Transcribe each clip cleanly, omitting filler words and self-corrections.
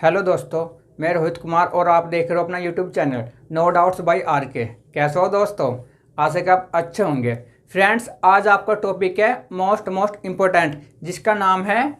Hello दोस्तों, मैं रोहित कुमार और आप देख रहे हो अपना YouTube channel no doubts by R K. कैसे हो दोस्तों? आशा कि आप अच्छे होंगे। फ्रेंड्स, आज आपका टॉपिक है मोस्ट इम्पोर्टेंट, जिसका नाम है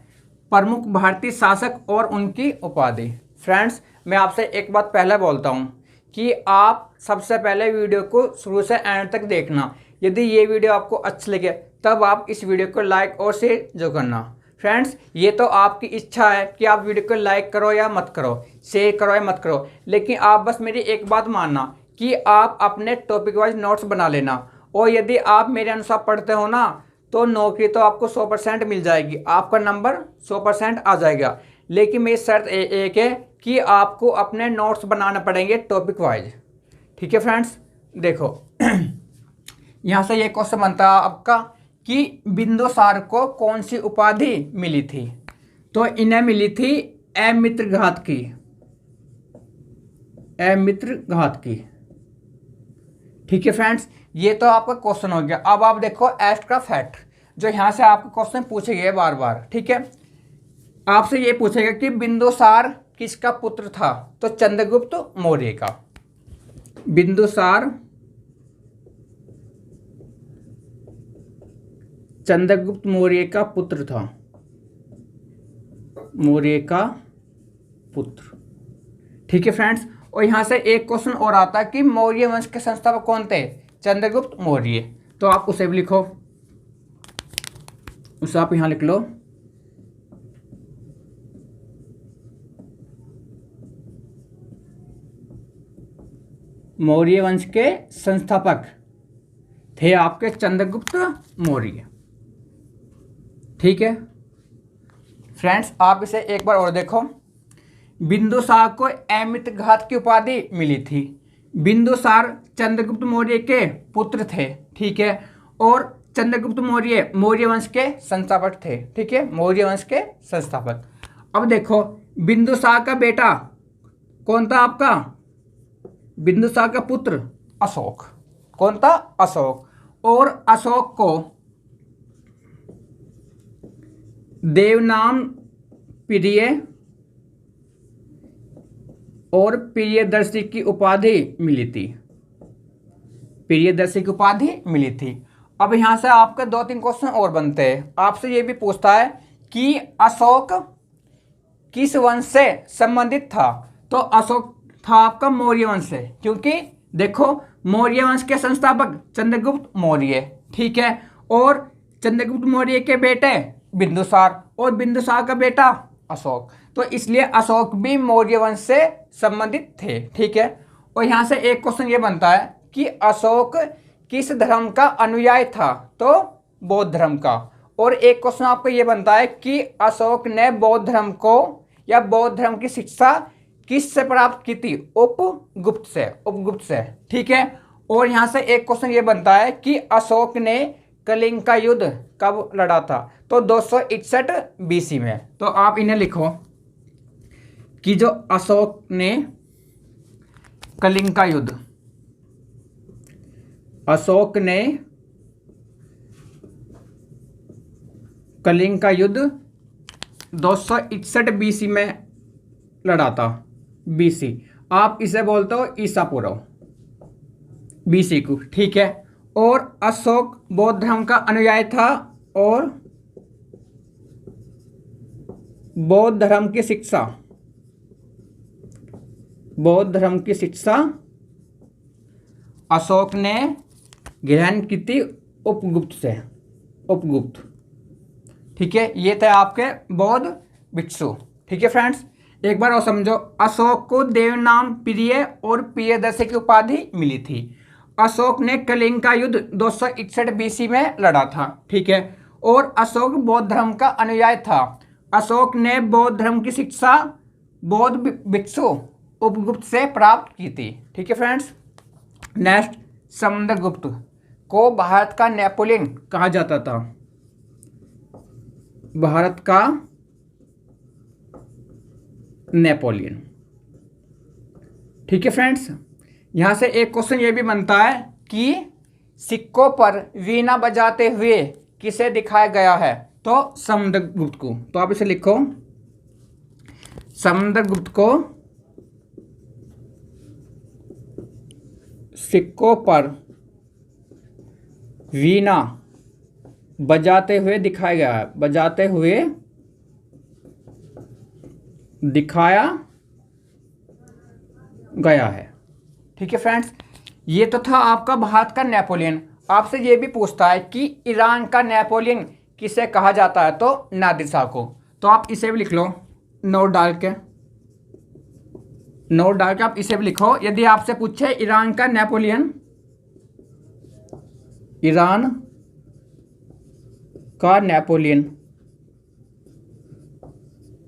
प्रमुख भारतीय शासक और उनकी उपाधि। फ्रेंड्स, मैं आपसे एक बात पहले बोलता हूँ कि आप सबसे पहले वीडियो को शुरू से एंड तक देखना। यदि ये वीडियो आपको अच्छी लगे तब आप इस वीडियो को लाइक और शेयर जो करना। फ्रेंड्स, ये तो आपकी इच्छा है कि आप वीडियो को लाइक करो या मत करो, शेयर करो या मत करो, लेकिन आप बस मेरी एक बात मानना कि आप अपने टॉपिक वाइज नोट्स बना लेना। और यदि आप मेरे अनुसार पढ़ते हो ना तो नौकरी तो आपको 100% मिल जाएगी, आपका नंबर 100% आ जाएगा। लेकिन मेरी शर्त एक है कि आपको अपने नोट्स बनाने पड़ेंगे टॉपिक वाइज। ठीक है फ्रेंड्स, देखो यहाँ से ये क्वेश्चन बनता है आपका कि बिंदुसार को कौन सी उपाधि मिली थी। तो इन्हें मिली थी अमित्रघात की, अमित्रघात की। ठीक है फ्रेंड्स, ये तो आपका क्वेश्चन हो गया। अब आप देखो एक्स्ट्रा फैक्ट, जो यहाँ से आपको क्वेश्चन पूछे गए बार बार। ठीक है, आपसे ये पूछेगा कि बिंदुसार किसका पुत्र था। तो चंद्रगुप्त मौर्य का। बिंदुसार चंद्रगुप्त मौर्य का पुत्र था, मौर्य का पुत्र। ठीक है फ्रेंड्स, और यहां से एक क्वेश्चन और आता है कि मौर्य वंश के संस्थापक कौन थे। चंद्रगुप्त मौर्य। तो आप उसे भी लिखो, उसे आप यहां लिख लो। मौर्य वंश के संस्थापक थे आपके चंद्रगुप्त मौर्य। ठीक है फ्रेंड्स, आप इसे एक बार और देखो। बिंदुसार को अमित्रघात की उपाधि मिली थी। बिंदुसार चंद्रगुप्त मौर्य के पुत्र थे। ठीक है, और चंद्रगुप्त मौर्य मौर्य वंश के संस्थापक थे। ठीक है, मौर्य वंश के संस्थापक। अब देखो, बिंदुसार का बेटा कौन था आपका? बिंदुसार का पुत्र अशोक। कौन था? अशोक। और अशोक को देवनाम प्रिय और प्रियदर्शी की उपाधि मिली थी। प्रियदर्शी की उपाधि मिली थी। अब यहां से आपके 2-3 क्वेश्चन और बनते हैं। आपसे ये भी पूछता है कि अशोक किस वंश से संबंधित था। तो अशोक था आपका मौर्य वंश से, क्योंकि देखो मौर्य वंश के संस्थापक चंद्रगुप्त मौर्य। ठीक है, और चंद्रगुप्त मौर्य के बेटे बिंदुसार और बिंदुसार का बेटा अशोक, तो इसलिए अशोक भी मौर्य वंश से संबंधित थे। ठीक है, और यहां से एक क्वेश्चन ये बनता है कि अशोक किस धर्म का अनुयायी था। तो बौद्ध धर्म का। और एक क्वेश्चन आपको ये बनता है कि अशोक ने बौद्ध धर्म को या बौद्ध धर्म की शिक्षा किस से प्राप्त की थी। उपगुप्त से, उपगुप्त से। ठीक है, और यहां से एक क्वेश्चन ये बनता है कि अशोक ने कलिंग का युद्ध कब लड़ा था। तो 261 BC में। तो आप इन्हें लिखो कि जो अशोक ने कलिंग का युद्ध, अशोक ने कलिंग का युद्ध 261 BC में लड़ा था। BC आप इसे बोलते हो ईसा पूर्व, BC को। ठीक है, और अशोक बौद्ध धर्म का अनुयायी था और बौद्ध धर्म की शिक्षा, बौद्ध धर्म की शिक्षा अशोक ने ग्रहण की थी उपगुप्त से, उपगुप्त। ठीक है, ये थे आपके बौद्ध भिक्षु। ठीक है फ्रेंड्स, एक बार और समझो। अशोक को देवनाम प्रिय और प्रियदर्शी की उपाधि मिली थी। अशोक ने कलिंग का युद्ध 261 BC में लड़ा था। ठीक है, और अशोक बौद्ध धर्म का अनुयायी था। अशोक ने बौद्ध धर्म की शिक्षा बौद्ध भिक्षु उपगुप्त से प्राप्त की थी। ठीक है फ्रेंड्स, नेक्स्ट, समुद्रगुप्त को भारत का नेपोलियन कहा जाता था। भारत का नेपोलियन। ठीक है फ्रेंड्स, यहां से एक क्वेश्चन ये भी बनता है कि सिक्कों पर वीणा बजाते हुए किसे दिखाया गया है। तो समुद्रगुप्त को। तो आप इसे लिखो, समुद्रगुप्त को सिक्कों पर वीणा बजाते हुए दिखाया गया है, बजाते हुए दिखाया गया है। ठीक है फ्रेंड्स, ये तो था आपका भारत का नेपोलियन। आपसे ये भी पूछता है कि ईरान का नेपोलियन किसे कहा जाता है, तो नादिर शाह को। तो आप इसे भी लिख लो, नोट डाल के आप इसे भी लिखो। यदि आपसे पूछे ईरान का नेपोलियन, ईरान का नेपोलियन,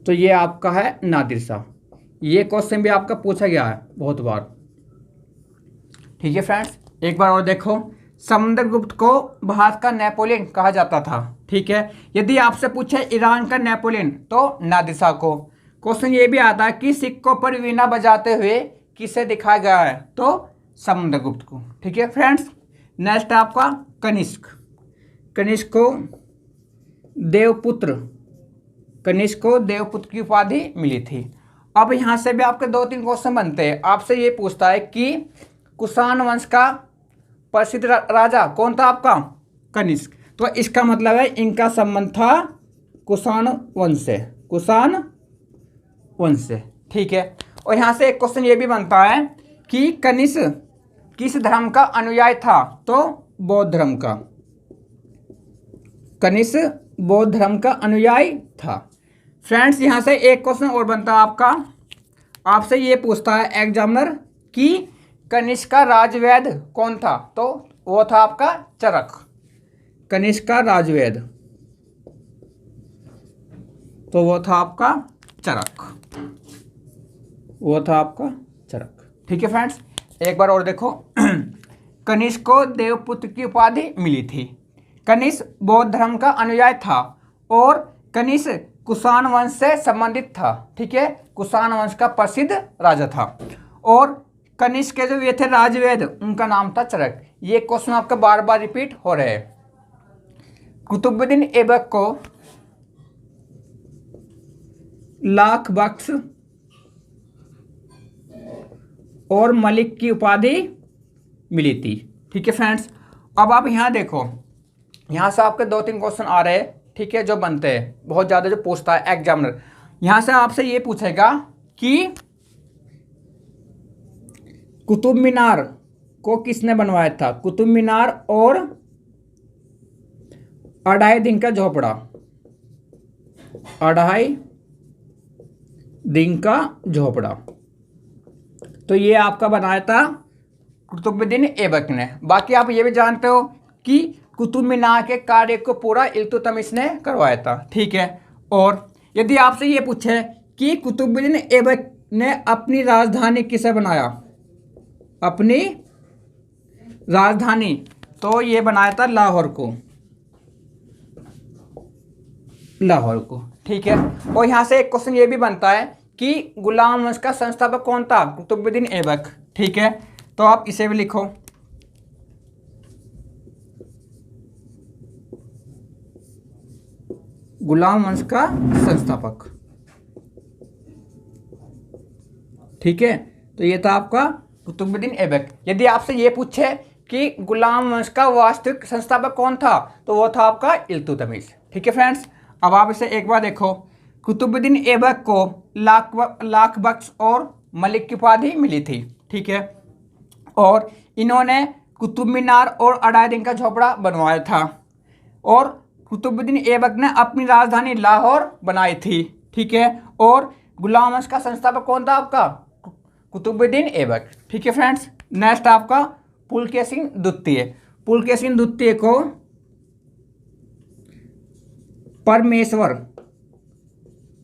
तो ये आपका है नादिर शाह। ये क्वेश्चन भी आपका पूछा गया है बहुत बार। ठीक है फ्रेंड्स, एक बार और देखो, समुद्रगुप्त को भारत का नेपोलियन कहा जाता था। ठीक है, यदि आपसे पूछे ईरान का नेपोलियन, तो नादिर शाह को। क्वेश्चन ये भी आता है कि सिक्कों पर वीणा बजाते हुए किसे दिखाया गया है, तो समुद्रगुप्त को। ठीक है फ्रेंड्स, नेक्स्ट आपका कनिष्क। कनिष्क को देवपुत्र की उपाधि मिली थी। अब यहाँ से भी आपके 2-3 क्वेश्चन बनते हैं। आपसे ये पूछता है कि कुषाण वंश का प्रसिद्ध राजा कौन था आपका, कनिष्क। तो इसका मतलब है इनका संबंध था कुषाण वंश से, ठीक है। और यहाँ से एक क्वेश्चन ये भी बनता है कि कनिष्क किस धर्म का अनुयायी था, तो बौद्ध धर्म का। कनिष्क बौद्ध धर्म का अनुयायी था। फ्रेंड्स, यहाँ से एक क्वेश्चन और बनता है आपका। आपसे ये पूछता है एग्जामिनर कि कनिष्क का राजवैद कौन था, तो वो था आपका चरक। कनिष्क का राजवैद, तो वो था आपका चरक। ठीक है फ्रेंड्स, एक बार और देखो, कनिष्क को देवपुत्र की उपाधि मिली थी। कनिष्क बौद्ध धर्म का अनुयायी था और कनिष्क कुषाण वंश से संबंधित था। ठीक है, कुषाण वंश का प्रसिद्ध राजा था। और कनिष्क के जो ये थे राजवैद, उनका नाम था चरक। ये क्वेश्चन आपका बार बार रिपीट हो रहे हैं। कुतुबुद्दीन ऐबक को लाख बख्श और मलिक की उपाधि मिली थी। ठीक है फ्रेंड्स, अब आप यहाँ देखो, यहाँ से आपके 2-3 क्वेश्चन आ रहे हैं। ठीक है, जो बनते हैं बहुत ज़्यादा, जो पूछता है एग्जामिनर। यहाँ से आपसे ये पूछेगा कि कुतुब मीनार को किसने बनवाया था। कुतुब मीनार और 2.5 दिन का झोपड़ा, 2.5 दिन का झोपड़ा, तो ये आपका बनाया था कुतुबुद्दीन ऐबक ने। बाकी आप ये भी जानते हो कि कुतुब मीनार के कार्य को पूरा इल्तुतमिश ने करवाया था। ठीक है, और यदि आपसे ये पूछे कि कुतुबुद्दीन ऐबक ने अपनी राजधानी किसे बनाया, अपनी राजधानी, तो ये बनाया था लाहौर को। ठीक है, और यहाँ से एक क्वेश्चन ये भी बनता है कि गुलाम वंश का संस्थापक कौन था, कुतुबुद्दीन ऐबक। ठीक है, तो आप इसे भी लिखो, गुलाम वंश का संस्थापक। ठीक है, तो ये था आपका कुतुबुद्दीन ऐबक। यदि आपसे ये पूछे कि गुलाम वंश का वास्तविक संस्थापक कौन था, तो वो था आपका इल्तुतमिश। ठीक है फ्रेंड्स, अब आप इसे एक बार देखो, कुतुबुद्दीन ऐबक को लाख बख्श और मलिक की उपाधि मिली थी। ठीक है, और इन्होंने कुतुब मीनार और 2.5 दिन का झोपड़ा बनवाया था। और कुतुबुद्दीन ऐबक ने अपनी राजधानी लाहौर बनाई थी। ठीक है, और गुलाम वंश का संस्थापक कौन था आपका, कुतुबुद्दीन ऐबक। ठीक है फ्रेंड्स, नेक्स्ट आपका पुलकेशिन द्वितीय। पुलकेशिन द्वितीय को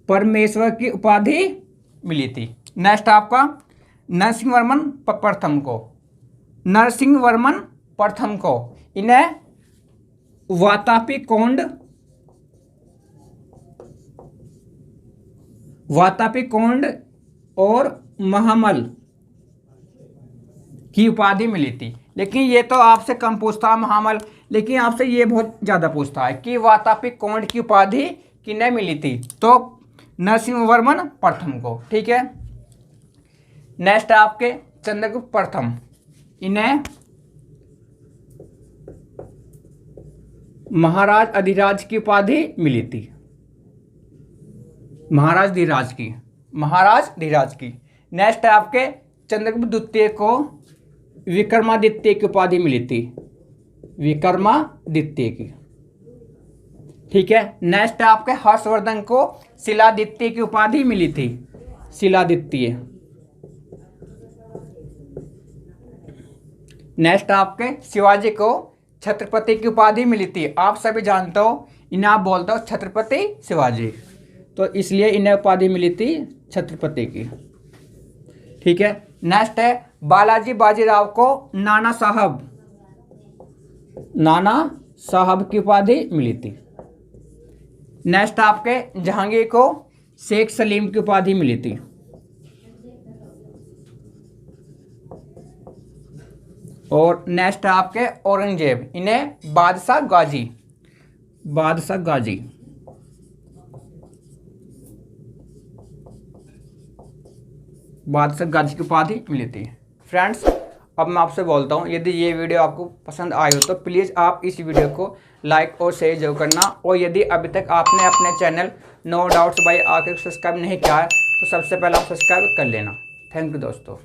परमेश्वर की उपाधि मिली थी। नेक्स्ट आपका नरसिंहवर्मन प्रथम को इन्हें वातापी कोंड और महामल की उपाधि मिली थी। लेकिन ये तो आपसे कम पूछता है महामल, लेकिन आपसे ये बहुत ज़्यादा पूछता है कि वातापी कोंड की उपाधि किन्हें मिली थी, तो नरसिंहवर्मन प्रथम को। ठीक है, नेक्स्ट है आपके चंद्रगुप्त प्रथम, इन्हें महाराज अधिराज की उपाधि मिली थी, महाराज धीराज की। नेक्स्ट है आपके चंद्रगुप्त द्वितीय को विक्रमादित्य की उपाधि मिली थी, विक्रमादित्य की। ठीक है, नेक्स्ट है आपके हर्षवर्धन को शिलादित्य की उपाधि मिली थी, शिलादित्य। नेक्स्ट आपके शिवाजी को छत्रपति की उपाधि मिली थी। आप सभी जानते हो इन्हें आप बोलते हो छत्रपति शिवाजी, तो इसलिए इन्हें उपाधि मिली थी छत्रपति की। ठीक है, नेक्स्ट है बालाजी बाजीराव को नाना साहब की उपाधि मिली थी। नेक्स्ट आपके जहांगीर को शेख सलीम की उपाधि मिली थी। और नेक्स्ट है आपके औरंगजेब, इन्हें बादशाह गाजी की उपाधि मिली थी। फ्रेंड्स, अब मैं आपसे बोलता हूँ, यदि ये वीडियो आपको पसंद आई हो तो प्लीज़ आप इस वीडियो को लाइक और शेयर जरूर करना। और यदि अभी तक आपने अपने channel no doubts by RK को सब्सक्राइब नहीं किया है तो सबसे पहले आप सब्सक्राइब कर लेना। थैंक यू दोस्तों।